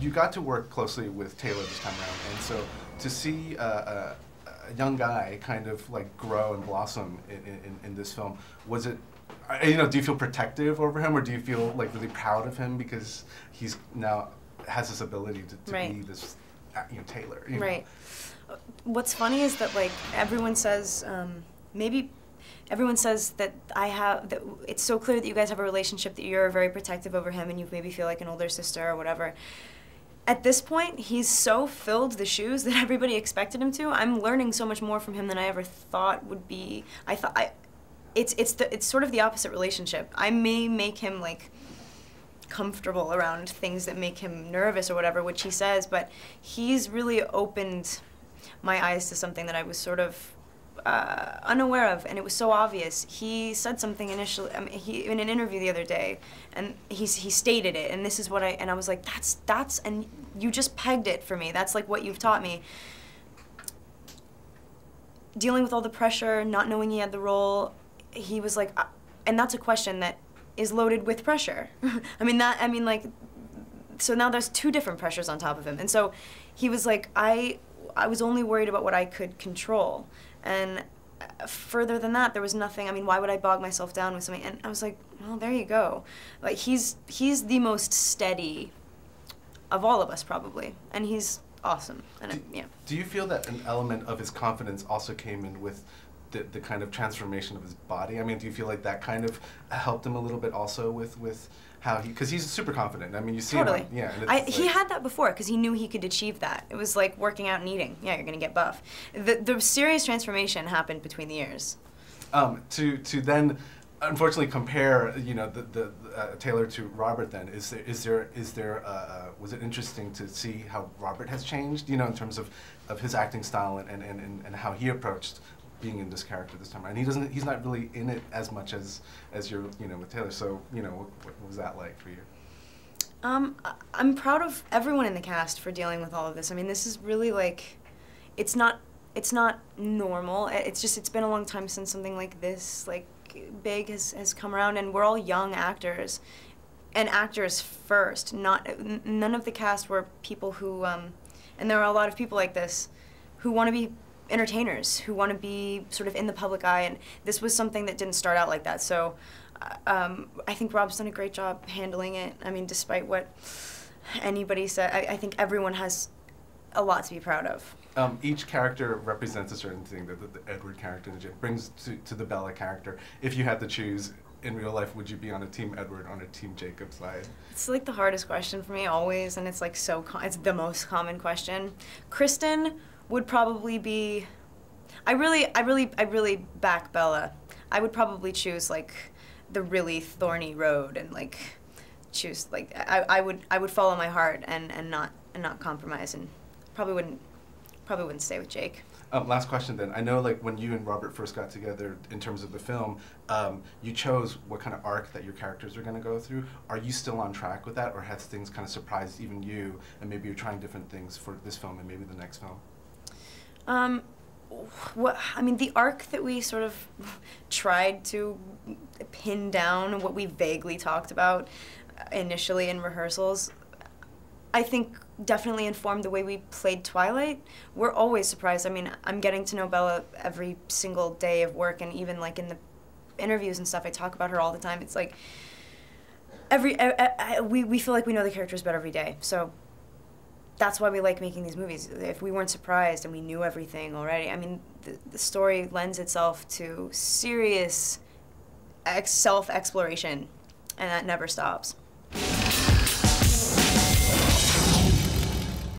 you got to work closely with Taylor this time around, and so to see a young guy kind of like grow and blossom in this film, was it, you know, do you feel protective over him, or do you feel like really proud of him because he's now has this ability to be this, you know, Taylor? You know? Right. What's funny is that like everyone says, maybe everyone says that that it's so clear that you guys have a relationship, that you're very protective over him and you maybe feel like an older sister or whatever. At this point, he's so filled the shoes that everybody expected him to. I'm learning so much more from him than I ever thought would be. It's sort of the opposite relationship. I may make him like comfortable around things that make him nervous or whatever, which he says, but he's really opened my eyes to something that I was sort of unaware of, and it was so obvious. He said something initially, in an interview the other day, and he stated it, and this is what I was like, that's, and you just pegged it for me. That's like what you've taught me. Dealing with all the pressure, not knowing he had the role, he was like, and that's a question that is loaded with pressure. So now there's two different pressures on top of him, and so he was like, I was only worried about what I could control. And further than that, there was nothing. I mean, why would I bog myself down with something? And I was like, well, there you go. Like, he's the most steady of all of us, probably. And he's awesome. And yeah. Do you feel that an element of his confidence also came in with the kind of transformation of his body? I mean, do you feel like that kind of helped him a little bit also with how he, because he's super confident. I mean, you see totally. him, yeah. He had that before because he knew he could achieve that. It was like working out and eating. Yeah, you're gonna get buff. The serious transformation happened between the years. To then, unfortunately, compare, you know, the Taylor to Robert. Then was it interesting to see how Robert has changed? You know, in terms of his acting style and how he approached being in this character this time around. He's not really in it as much as you're, you know, with Taylor. So, you know, what was that like for you? I'm proud of everyone in the cast for dealing with all of this. I mean, this is really like, it's not normal. It's been a long time since something like this, like big, has come around, and we're all young actors, and actors first. None of the cast were people who, and there are a lot of people like this who want to be entertainers, who want to be sort of in the public eye, and this was something that didn't start out like that. So I think Rob's done a great job handling it. I mean, despite what anybody said, I think everyone has a lot to be proud of. Each character represents a certain thing that the Edward character brings to the Bella character. If you had to choose in real life, would you be on a Team Edward, on a Team Jacob side? It's like the hardest question for me always, and it's like it's the most common question. Kristen would probably be, I really back Bella. I would probably choose like the really thorny road and like choose like I would follow my heart and not compromise, and probably wouldn't stay with Jake. Last question then. I know like when you and Robert first got together in terms of the film, you chose what kind of arc that your characters are going to go through. Are you still on track with that, or has things kind of surprised even you, and maybe you're trying different things for this film and maybe the next film? I mean, the arc that we sort of tried to pin down, what we vaguely talked about initially in rehearsals, I think definitely informed the way we played Twilight. We're always surprised. I mean, I'm getting to know Bella every single day of work, and even like in the interviews and stuff, I talk about her all the time. It's like we feel like we know the characters better every day. So that's why we like making these movies. If we weren't surprised and we knew everything already, I mean, the story lends itself to serious self-exploration, and that never stops.